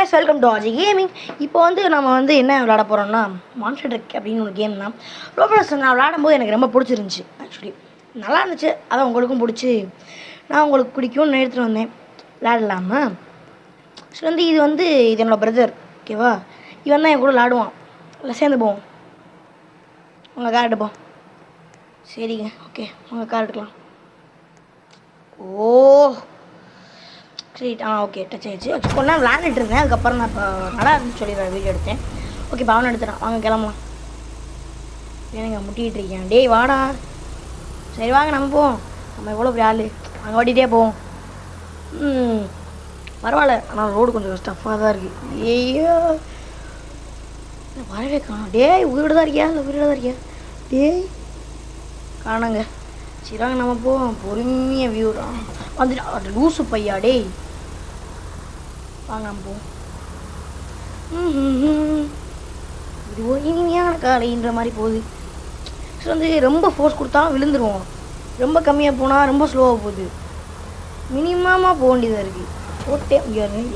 guys, welcome to RG Gaming. இப்போ நம்ம என்ன விளையாட போகிறோம்னா மான்ஸ்டர் ட்ரக் அப்படின்னு ஒரு கேம் தான். ரோப்ளாக்ஸ் நான் விளையாடும்போது எனக்கு ரொம்ப பிடிச்சிருந்துச்சி. ஆக்சுவலி நல்லா இருந்துச்சு, அதான் உங்களுக்கும் பிடிச்சி நான் உங்களுக்கு பிடிக்கும்னு எடுத்துகிட்டு வந்தேன். விளையாடலாமா? ஸோ இது என்னோடய பிரதர், ஓகேவா? இவன் தான் என் கூட விளையாடுவான். இல்லை சேர்ந்து போவோம். உங்கள் கார் எடுப்போம். சரிங்க, ஓகே, உங்கள் கார் எடுக்கலாம். ஓ சரி, ஓகே, டச் ஆகிடுச்சு. கொஞ்ச நேரம் விளையாண்டுட்டு இருந்தேன். அதுக்கப்புறம் நான் இப்போ நல்லா இருந்துச்சு சொல்லி வீடியோ எடுத்தேன். ஓகே, இப்போ அவனை எடுத்துட்டான். வாங்க கிளம்பலாம். ஏனுங்க முட்டிகிட்டு இருக்கேன். டேய் வாடா. சரி வாங்க நம்ம போவோம். நம்ம எவ்வளோ பெரிய ஆள், அங்கே ஓட்டிகிட்டே போவோம். பரவாயில்ல, ஆனால் ரோடு கொஞ்சம் ஸ்டஃப்பாக தான் இருக்குது. ஐயோ வரவே காணும். டேய் உயிரோடு தான் இருக்கியா? இல்லை உயிரோடு தான் இருக்கியா? டேய் காணாங்க. சரி வாங்க நம்ம போவோம். பொறுமையாக வியூ வந்துட்டு லூசு பையா. டேய் வாங்க நம்ம போவோம். இது ஒரு இனிமையான காலைன்ற மாதிரி போகுது. ஸோ ரொம்ப ஃபோர்ஸ் கொடுத்தாலும் விழுந்துருவோம். ரொம்ப கம்மியாக போனால் ரொம்ப ஸ்லோவாக போகுது. மினிமமாக போக வேண்டியதாக இருக்குது. போட்டே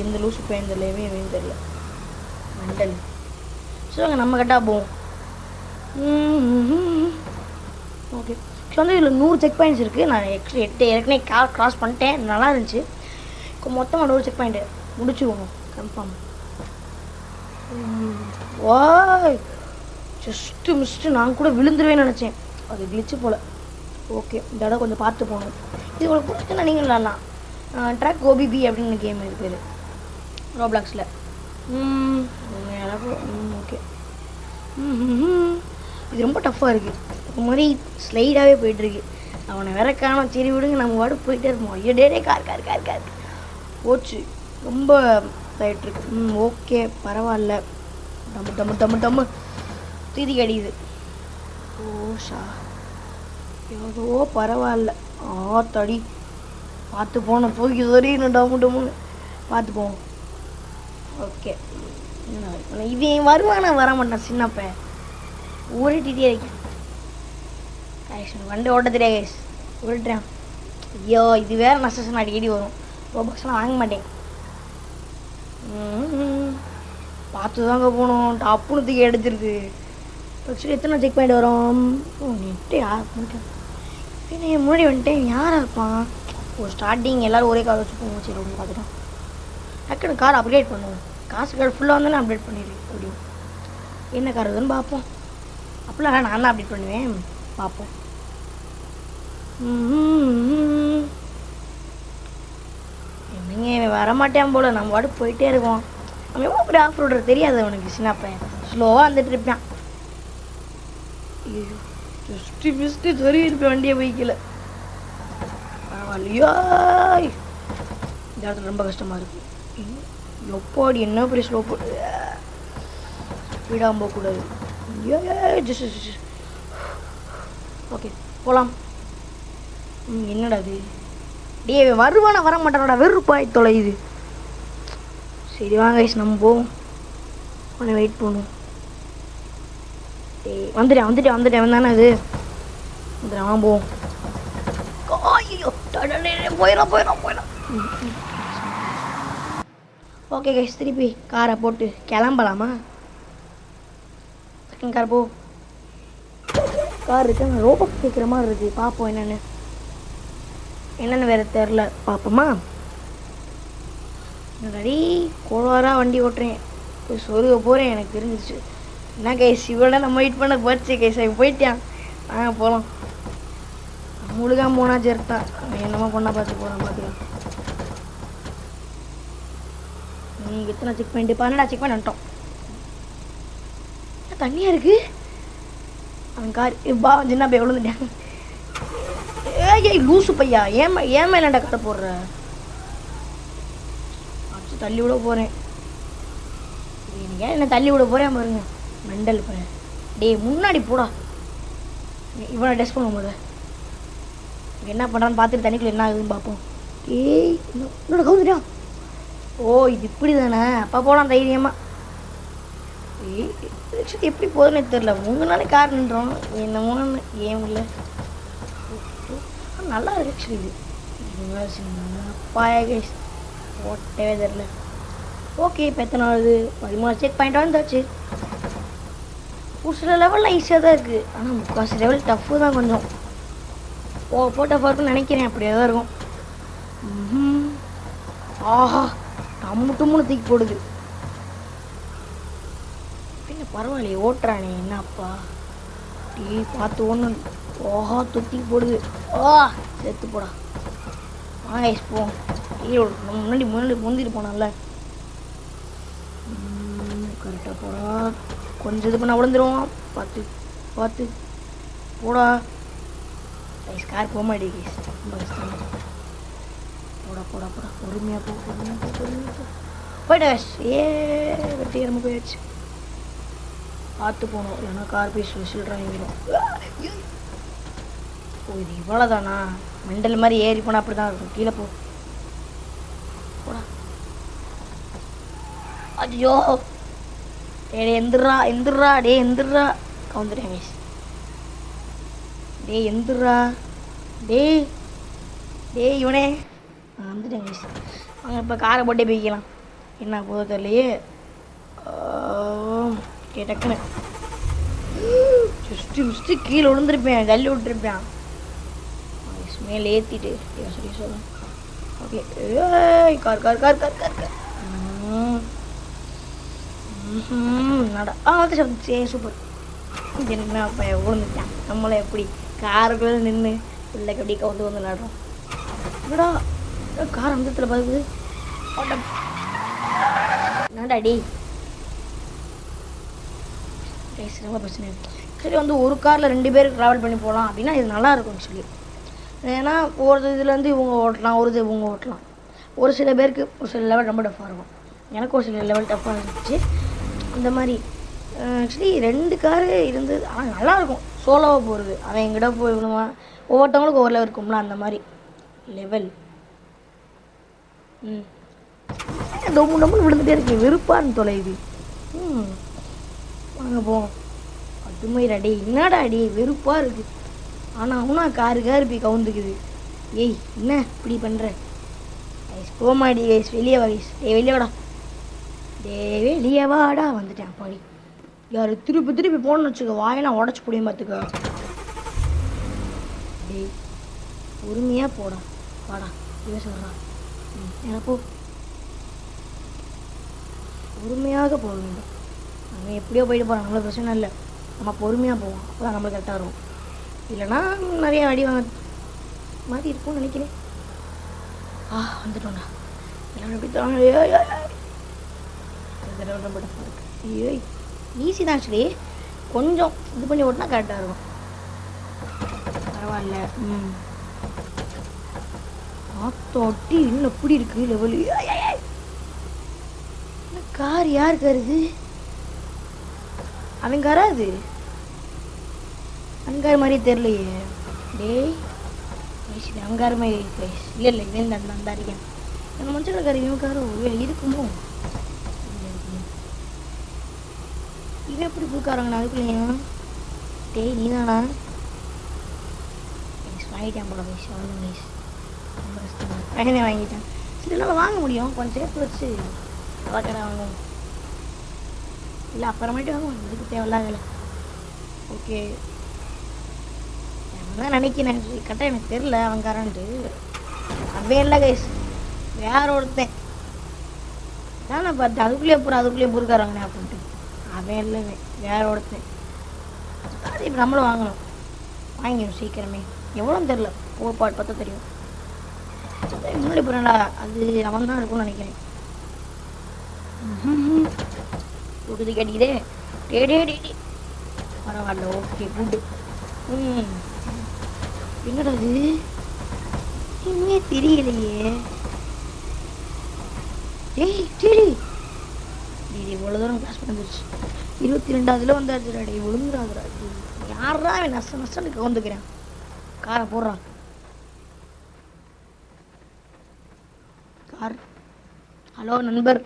எந்த லூசு பையன் தெரியலவே வேணும் தெரியல மெண்டல். ஸோ அங்கே நம்ம கரெக்டாக போவோம். ஓகே, ஸோ இதில் 100 செக் பாயிண்ட்ஸ் இருக்குது. நான் 8 ஏற்கனவே கிராஸ் பண்ணிட்டேன். நல்லா இருந்துச்சு. இப்போ மொத்தமாக 100 செக் பாயிண்ட்டு முடிச்சுக்கணும் கன்ஃபார்ம். வா ஜஸ்ட்டு மிஸ்ட்டு நான் கூட விழுந்துருவேன்னு நினச்சேன். அது கிளிச்சு போல். ஓகே, இந்த இடம் கொஞ்சம் பார்த்து போகணும். இது உங்களுக்கு பிடிச்சுன்னா நீங்கள் விளாட்லாம். ட்ராக் ஓபிபி அப்படின்னு கேம் இருக்குது ரோப்ளாக்ஸில். ஓகே, இது ரொம்ப டஃப்பாக இருக்குது. ஒரு மாதிரி ஸ்லைடாகவே போயிட்டுருக்கு. அவனை வேற காணும். சரி விடுங்க, நம்ம வாடு போயிட்டே இருப்போம். ஐயோ டே கார் கார் கார் கார் போச்சு. ரொம்ப இதாகிட்டுருக்கு. ஓகே பரவாயில்ல. டம்மு டம்மு டம்மு டம்மு தீதி கடியுது. ஓஷா எவ்வளோ பரவாயில்ல. தடி பார்த்து போனோம். தூக்கி வரையும் டம்மு டம்முன்னு பார்த்து போவோம். ஓகே, இவன் வருவானா வர மாட்டான் சின்னப்ப ஊரிட்டே இருக்கேன். வண்டி ஓட்ட தெரியாது கைஸ், உருட்டுறேன். ஐயோ இது வேறு நஷ்டம் அடிக்கடி வரும். ரோபாக்ஸ்லாம் வாங்க மாட்டேன். பார்த்து தாங்க போகணும். டப்புன்னு தூக்கி எடுத்துருது. ஆக்சுவலி எத்தனை செக் பாயிண்ட் வரும்? நெட்டு யார் பண்ணிட்டேன் முன்னாடி வந்துட்டேன். யாராக இருப்பான்? ஒரு ஸ்டார்டிங் எல்லோரும் ஒரே கார் வச்சு போவோம். சரி ஒன்று பார்த்துட்டோம். டக்குன்னு கார் அப்கிரேட் பண்ணுவோம். காசு கார்டு ஃபுல்லாக வந்தாலும் அப்டேட் பண்ணிடுவேன். அப்படியும் என்ன கார் வருதுன்னு பார்ப்போம். அப்படிலாம் நான் தான் அப்டேட் பண்ணுவேன். பார்ப்போம். என்னங்க வரமாட்டேன் போல். நம்ம வாட்டு போயிட்டே இருக்கோம். நம்ம எவ்வளோ பெரிய ஆஃப் ரோடர் தெரியாது அவனுக்கு. சின்னப்ப ஸ்லோவாக வந்துட்டு இருப்பான். ஜஸ்ட்டு மிஸ்ட்டு சொறி இருப்பேன் வண்டியை பைக்கில். பரவாயில்லையா? இந்த இடத்துல ரொம்ப கஷ்டமாக இருக்குது. எப்பாடி என்ன பெரிய ஸ்லோ போட்டு ஸ்பீடாக போகக்கூடாது. ஓகே போகலாம். என்னடா அது? டே வருவானா வர மாட்டானோட வெறுப்பாய் தொலையுது. சரி வாங்க நம்ம போவோம். கொஞ்சம் வெயிட் பண்ணுவோம். வந்துட்டேன் தானே அது. வந்துடுறேன் போவோம். ஐயோ போயிடலாம். ஓகே கைஸ், திருப்பி காரை போட்டு கிளம்பலாமா? செகண்ட் கார் போ. கார் இருக்கு. ரோபோட் கேட்குற மாதிரி இருக்குது. பார்ப்போம் என்னென்னு வேறு தெரில. பார்ப்போமா? ரெடி கோளாராக வண்டி ஓட்டுறேன். போய் சொருக போகிறேன். எனக்கு தெரிஞ்சிச்சு. என்ன கைஸ் இவ்வளோ நம்ம வெயிட் பண்ண போச்சு கைஸ். அவன் போயிட்டான். நாங்கள் போகலாம். முழுகாம போனால் சரித்தான். என்னமோ பொண்ணை பார்த்து போகிறோம். பார்த்துக்கலாம். நீங்கள் எத்தனை செக் பண்ணிட்டு 12 செக் பண்ணி வந்துட்டோம். தண்ணியாக இருக்குது. அவன் கார் பா சின்ன போய் விழுந்துட்டேன். ஏய் லூசு பையா, ஏன் மேலாண்டா கடை போடுற? அடிச்சு தள்ளி விட போகிறேன். ஏன் என்ன தள்ளி விட போகிறேன் பாருங்க. மெண்டல் போகிறேன். டே முன்னாடி போடா. இவனை டெஸ்ட் பண்ணும் போது என்ன பண்ணுறான்னு பார்த்துட்டு தண்ணிக்குள்ள என்ன ஆகுதுன்னு பார்ப்போம். ஏய் என்னோட கவுந்துட்டா. ஓ இது இப்படி தானே. அப்போ போகலாம் தைரியமாக. எப்படி போகுதுன்னு தெரியல. 3 நாளைக்கு கார் நின்றோம். என்னமோன்னு ஏன் இல்லை. நல்லா இருக்கு ஆக்சுவலி. இது அப்பாயா கைஸ் ஓட்டவே தெரில. ஓகே இப்போ எத்தனை ஆகுது 13 செக் பாயிண்ட் வந்தாச்சு. ஒரு சில லெவலில் ஈஸியாக தான் இருக்குது, ஆனால் முக்கால்வாசி லெவல் டஃப்பு தான் கொஞ்சம். டஃப்பாக இருக்குன்னு நினைக்கிறேன், அப்படியே தான் இருக்கும். ஆஹா டம்மு டம்முன்னு தூக்கி போடுது. பின்ன பரவாயில்லையே ஓட்டுறானே என்னப்பா. டீ பார்த்து ஒன்று. ஓஹா தூக்கி போடுது. சேர்த்து போடா. வாங்க போவோம். நம்ம முன்னாடி முந்திட்டு போனால கரெக்டாக போடா. கொஞ்சம் இது பண்ண விழுந்துருவோம். பார்த்து பார்த்து போடா. கார் போக மாட்டேங்குது கைஸ், ரொம்ப கஷ்டம். போடா போடா போடா. பொறுமையாக போ. போயிட்டா வெற்றிகரமாக போயாச்சு. பார்த்து போகணும், இல்லைன்னா கார் போய் சொல்கிறாங்க. இது இவ்வளோதானா? மெண்டல் மாதிரி ஏறி போனால் அப்படி தான் இருக்கும். கீழே போடா. ஐயோ எந்திரா கவுந்துட்டேன் கைஸ். எந்திரா இவனே வந்துட்டேன் கைஸ். வாங்க இப்போ காரை போட்டே போய்க்கலாம். என்ன போத தெரியலையே. டக்குன்னு ஜஸ்ட்டு கீழே விழுந்துருப்பேன், தள்ளி விட்டுருப்பேன். மேலே ஏற்றிட்டு சரி சொல்லுங்க. ஓகே கார் நட வந்து சூப்பர். என்ன பையன் விழுந்துட்டான். நம்மளை எப்படி காருக்குள்ளே நின்று பிள்ளைக்கு அப்படி வந்து நடுறோம். விடா கார் அந்தத்தில் பார்க்குது. நடாடி ரொம்ப பிரச்சனை. சரி வந்து ஒரு காரில் 2 பேர் ட்ராவல் பண்ணி போகலாம் அப்படின்னா இது நல்லாயிருக்கும் சொல்லி. ஏன்னா ஒரு இதுலேருந்து இவங்க ஓட்டலாம், ஒரு இது இவங்க ஓட்டலாம். ஒரு சில பேருக்கு ஒரு சில லெவல் ரொம்ப டஃப்பாக இருக்கும். எனக்கு ஒரு சில லெவல் டஃப்பாக இருந்துச்சு அந்த மாதிரி. ஆக்சுவலி 2 காரு இருந்தது, ஆனால் நல்லாயிருக்கும் சோலோவாக போகிறது. அவன் எங்கிட்ட போய் விடுவான். ஒவ்வொருத்தவங்களுக்கு ஒரு லெவல் இருக்கும்ல அந்த மாதிரி லெவல். டொம்முன்னு விழுந்துகிட்டே இருக்கேன், வெறுப்பான்னு தொலைது. வாங்க போவோம். அதுமாதிரி அடி என்னடா அடி வெறுப்பாக இருக்குது. ஆனால் அவனா காரு போய் கவுந்துக்குது. ஏய் என்ன இப்படி பண்ணுற கைஸ்? போமாடி கைஸ், வெளியே வா கைஸ். வெளியே வாடா. வெளியே வாடா. வந்துட்டேன் பாடி. யார் திருப்பி போகணுன்னு வச்சுக்க, வாயெல்லாம் உடச்சி புடியும் பார்த்துக்க. டேய் பொறுமையாக போடா. வாடா இவன் சொல்கிறான். எனப்போ பொறுமையாக போக வேண்டும். அவன் எப்படியோ போயிட்டு போகிறான், நம்மளுக்கு பிரச்சனை இல்லை. நம்ம பொறுமையாக போவோம், அப்போ தான் நம்மளுக்கு கரெக்டாக இருக்கும். இல்லைனா நிறைய அடி வாங்க மாதிரி இருக்கும்னு நினைக்கிறேன். வந்துட்டோண்ணா. எல்லாம் எப்படி ரொம்ப டஃப்பாக இருக்குது. ஏய் ஈஸி தான் ஆக்சுவலி. கொஞ்சம் இது பண்ணி ஓட்டினா கரெக்டாக இருக்கும். பரவாயில்ல. ஆத்தோட்டி இன்னும் எப்படி இருக்குது லெவலு. கார் யார் காருது? அவன் காராது. அங்கார் மாதிரியே தெரியலையே. டேய் அங்கார் மாதிரி ப்ளேஸ். இல்லை இவன் அந்த இருக்கேன். எங்கள் மஞ்சள் கார் இவன் காரும் இருக்குமோ? இவன் எப்படி பூக்காரங்கண்ணா அதுக்குள்ளேயா? டேய் நீ தானா? வாங்கிட்டேன் போல கைஸ். அவ்வளோ கைஸ் ரொம்ப கஷ்டமாக பையனே வாங்கிட்டேன். சரி என்னால் வாங்க முடியும், கொஞ்சம் சேர்த்து வச்சு அதான் கடை வாங்குவோம். இல்லை அப்புறமேட்டு வாங்குவோம், இதுக்கு தேவையில்லாத. ஓகே நான் நினைக்கிறேன் கரெக்டாக எனக்கு தெரில அவன் காரன்ட்டு. அவன் இல்லை கைஸ், வேற ஒருத்தன் தான் நான் பார்த்தேன். அதுக்குள்ளேயே பொறுக்காராங்கண்ணே அப்படின்ட்டு. அவன் இல்லை, வேற ஒருத்தன். அது இப்போ நம்மளும் வாங்கணும், வாங்கிடும் சீக்கிரமே. எவ்வளோன்னு தெரில, பாட்டு பார்த்தா தெரியும். முன்னாடி போகிறேன்டா, அது அவன் தான் இருக்கும்னு நினைக்கிறேன். கூட்டுது கேட்டிக்குதே. டே பரவாயில்ல, ஓகே குட்டு. என்னடா அது இன்னே தெரியலையே. சரி இவ்வளோ தூரம் கிளாஸ் பண்ணிருச்சு. 22ஆவதுல வந்தாச்சுடா. டே விழுந்துடாதுடா. யாரா அவன் நஷ்டனுக்கு வந்துக்கிறேன். காரை போடுறான். கார் ஹலோ நண்பர்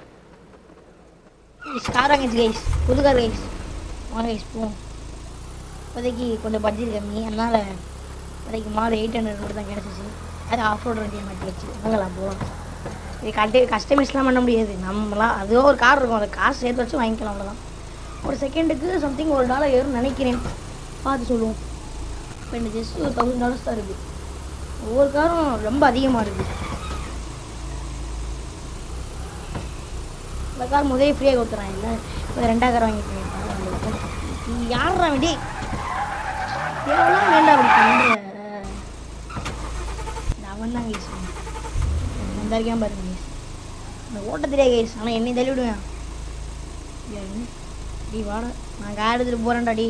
கார் வாங்கிச்சு கைஸ், புது கார் கைஸ். வாங்க கைஸ் போவோம். இப்போதைக்கு கொஞ்சம் பட்ஜெட் கம்மி, அதனால் இப்போதைக்கு மாடு 800 மட்டும் தான் கிடச்சிச்சு. அது ஆஃப் ரோடு வண்டியை மாட்டி வச்சு வாங்கலாம் போகலாம். இது கஸ்டமைஸ்லாம் பண்ண முடியாது நம்மளாம். அதுவும் ஒரு கார் இருக்கும், அதை காசு சேர்த்து வச்சு வாங்கிக்கலாம், அவ்வளோதான். ஒரு செகண்டுக்கு சம்திங் $1 ஏறும்னு நினைக்கிறேன், பார்த்து சொல்லுவோம். இப்போ இந்த ஜஸ்ட் ஒரு $1000 தான் இருக்குது. ஒவ்வொரு காரும் ரொம்ப அதிகமாக இருக்குது. இந்த கார் முதலே ஃப்ரீயாக கொடுத்துறான், இல்லை இப்போ 2ஆவது கார் வாங்கிக்கிறேன். யாரா வேண்டி எவ்வளோ வேண்டாம் அப்படி பண்ணுற அவன் தான் கேஸ் அந்த இருக்கான் பாருங்க கேஸ். அந்த ஓட்ட தெரியாது கேஸ், ஆனால் என்னையும் தள்ளி விடுவேன். டி வாடா, நான் கார் எடுத்துகிட்டு போகிறேன்டா. டி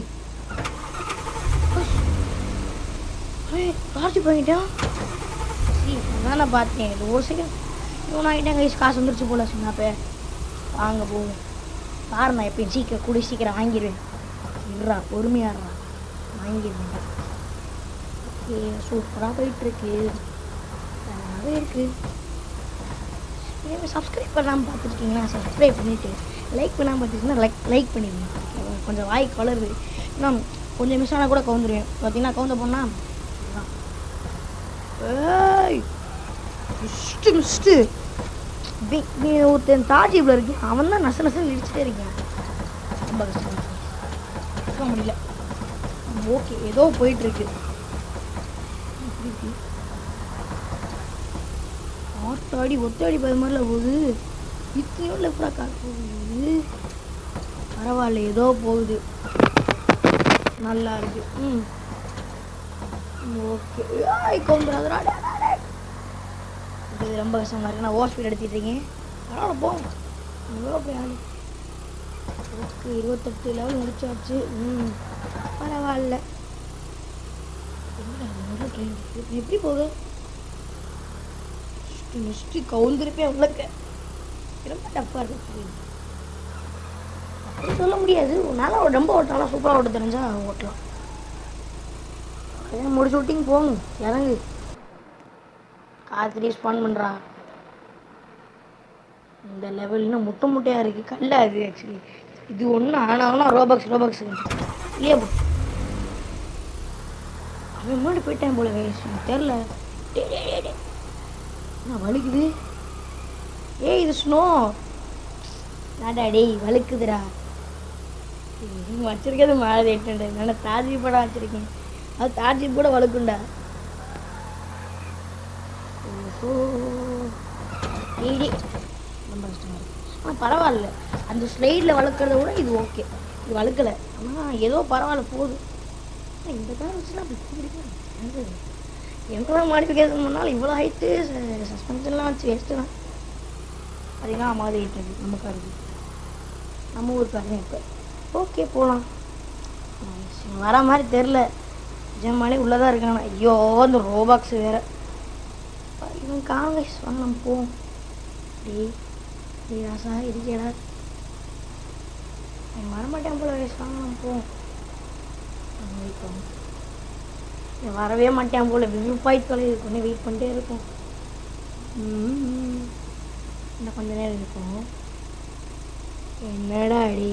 டார்ச்சு போயிட்டான். சரி அதான் நான் பார்த்தேன். இது ஒரு செகண்ட் இவன் ஆகிட்டேன் கைஸ். காசு வந்துருச்சு போல சொன்னாப்பே. வாங்க போகும் கார் நான் எப்பயும் சீக்கிரம் வாங்கிடுவேன். இல்லைடா பொறுமையாடுறா, வாங்கிடுவேன். ஓகே சூப்பராக போயிட்டுருக்கு, நல்லாவே இருக்குது. சப்ஸ்கிரைப் பண்ணாமல் பார்த்துருக்கீங்களா? சப்ஸ்கிரைப் பண்ணிவிட்டு லைக் பண்ணாமல் பார்த்துருக்கீங்கன்னா லைக் பண்ணிடுங்க. கொஞ்சம் வாய்க்கு வளருது, இன்னும் கொஞ்சம் மிஸ் ஆனால் கூட கவுந்துருவேன். பார்த்தீங்கன்னா கவுந்த போனால் மிஸ்ட்டு நீ ஒருத்தன் தாஜிபில் இருக்கு, அவன் தான் நசன்னு இடிச்சுட்டே இருக்கேன். ரொம்ப கஷ்டம் முடியல. ஓகே ஏதோ போயிட்டுருக்கு. ஆட்டாடி ஒத்தாடி போய் மாதிரில போகுது. இத்தனையோட எப்படா கார் போகுது? பரவாயில்ல ஏதோ போகுது, நல்லா இருக்கு. ஓகே கவுந்துடாதரா. இது ரொம்ப கஷ்டமாக இருக்குது. நான் ஓவர் ஸ்பீட் எடுத்துகிட்டு இருக்கேன். பரவாயில்ல போகும், எவ்வளோ போய் ஆளு. ஓகே 28 லெவல் முடிச்சாச்சு. பரவாயில்ல. எப்படி போகுது? நெக்ஸ்ட்டு கவுந்திருப்பேன். உங்களுக்கு ரொம்ப டஃப்பாக இருக்குது, அப்படி சொல்ல முடியாது. நல்லா ரொம்ப ஓட்டலாம், சூப்பராக ஓட்ட தெரிஞ்சால் ஓட்டலாம். அதே முடிச்சு விட்டிங்க போங்க, இறங்கு. காத்திரி ஸ்பான் பண்ணுறா. இந்த லெவல் இன்னும் முட்டையாக இருக்குது, கல்ல அது ஆக்சுவலி. இது ஒன்று ஆனாலும் ரோபாக்ஸ் இல்லையா போ. அவன் முன்னாடி போயிட்டேன் போல தெரில. நான் வலிக்குது. இது ஸ்னோ நாடா. டேய் வலிக்குதுடா. வச்சிருக்கிறது மேலே 800. நான் தாஜி படம் வச்சுருக்கேன், அது தாஜி கூட வலுக்குண்டா. ஓஹோ ரொம்ப கஷ்டமாக இருக்குது. ஆனால் பரவாயில்ல, அந்த ஸ்லைடில் வளர்க்குறத விட இது ஓகே. இது வளர்க்கலை, ஆனால் ஏதோ பரவாயில்ல போகுது. இந்த கார் வச்சுன்னா அப்படி பிடிக்கும். எவ்வளோ மாடிஃபிகேஷன் பண்ணாலும் இவ்வளோ ஹைட்டு சஸ்பென்ஷன்லாம் வச்சு வேஸ்ட்டு தான். அதெல்லாம் மாதிரி ஹைட்டு நமக்காக இருக்குது, நம்ம ஊருக்காரங்க. இப்போ ஓகே போகலாம். வர மாதிரி தெரில, ஜம்மாலே உள்ளே தான் இருக்காங்க. ஐயோ அந்த ரோபாக்ஸ் வேறு இவன் காங்க. வாங்க நம்ம போவோம். டே ராசா இருக்கேடா, வரமாட்டேன் போல வயசு. வாங்க நம்ம போவோம். வரவே மாட்டேன் போல, விழுப்பாய் தொலைது. கொஞ்சம் வெயிட் பண்ணிட்டே இருக்கும். இன்னும் கொஞ்ச நேரம் இருக்கும். என்னடா அடி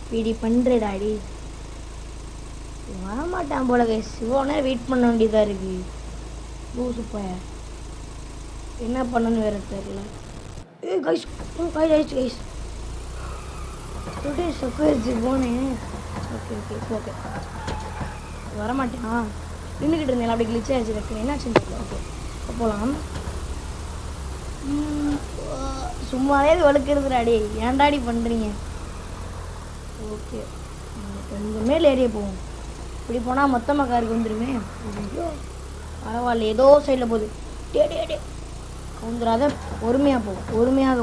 பிடி பண்ணுறடாடி, வரமாட்டான் போல கைஸ். இவ்வளோ நேரம் வெயிட் பண்ண வேண்டியதாக இருக்குது. லூசுப்பா என்ன பண்ணணும்னு வேறு தெரில. கைஸ் ஆயிடுச்சு கைஸ். டுடே சஃபேர்ஜி போனேன். ஓகே வரமாட்டேன். நின்றுக்கிட்டு இருந்தேன், அப்படி கிளிச் ஆகிடுச்சு. எனக்கு என்னாச்சுன்னு தெரியல. ஓகே இப்போ போகலாம். சும்மாவே இது வலுக்கிறதுடாடி, ஏன்டாடி பண்ணுறீங்க? ஓகே கொஞ்சம் மேல் ஏரியா போவோம். இப்படி போனால் மொத்தமாக காருக்கு வந்துடுமே. ஐயோ பரவாயில்ல, ஏதோ சைடில் போகுது. டே கவுந்துடாத, பொறுமையாக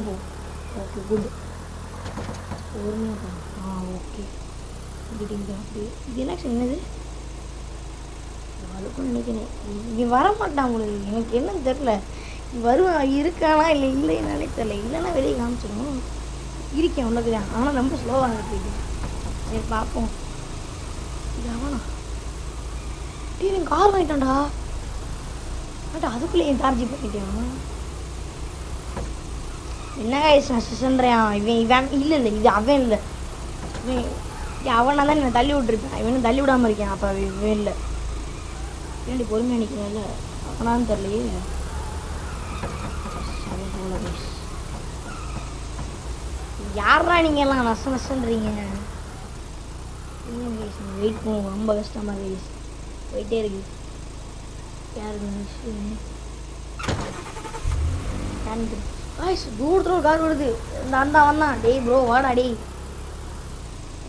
போகும். ஓகே குட், பொறுமையாக போகும். ஓகே அப்படி இது என்ன என்னது அதுக்கும் நினைக்கிறேன். இங்கே வரமாட்டான் உங்களுக்கு, எனக்கு என்னன்னு தெரில. வருவான் இருக்கானா இல்லைன்னாலே தெரில. இல்லைன்னா வெளியே காமிச்சிடும். இருக்கேன் உள்ளதுதான், ஆனால் ரொம்ப ஸ்லோவாக இருக்குது. சரி பார்ப்போம். இது அவனா? என் கார் வாங்கிட்டான்டா. அதுக்குள்ளே என் சார்ஜ் பண்ணிட்டேன். என்ன சொல்கிறேன் இவன் இல்லை இது அவன் இல்லை. அவனை தான் என்னை தள்ளி விட்டுருப்பேன். இவனும் தள்ளி விடாமல் இருக்கேன். அப்போ இவன் இல்லை. ஏன்டி பொறுமையாக நிற்கிறேன் இல்லை, அவனான்னு தெரியலையே. அது போல கைஸ். யாரா நீங்கள் எல்லாம் நசன்றீங்க? இல்லை கைஸ், வெயிட் பண்ணுவோம். ரொம்ப கஷ்டமாக கைஸ், போயிட்டே இருக்கு. யாருக்கு கைஸ் தூரத்தில் ஒரு கார் வருது. நான் தான் வந்தான். டேய் ப்ரோ வாடா டேய்.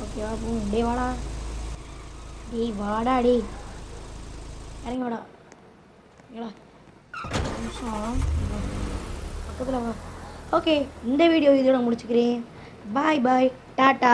ஓகேவா போ. டேய் வாடா டேய் வாடா டேய். இறங்கி வாடா. ஏடா நிமிஷம் பக்கத்தில் வா. ஓகே, இந்த வீடியோ இதோட முடிச்சுக்கிறேன். பாய் பாய், டாட்டா.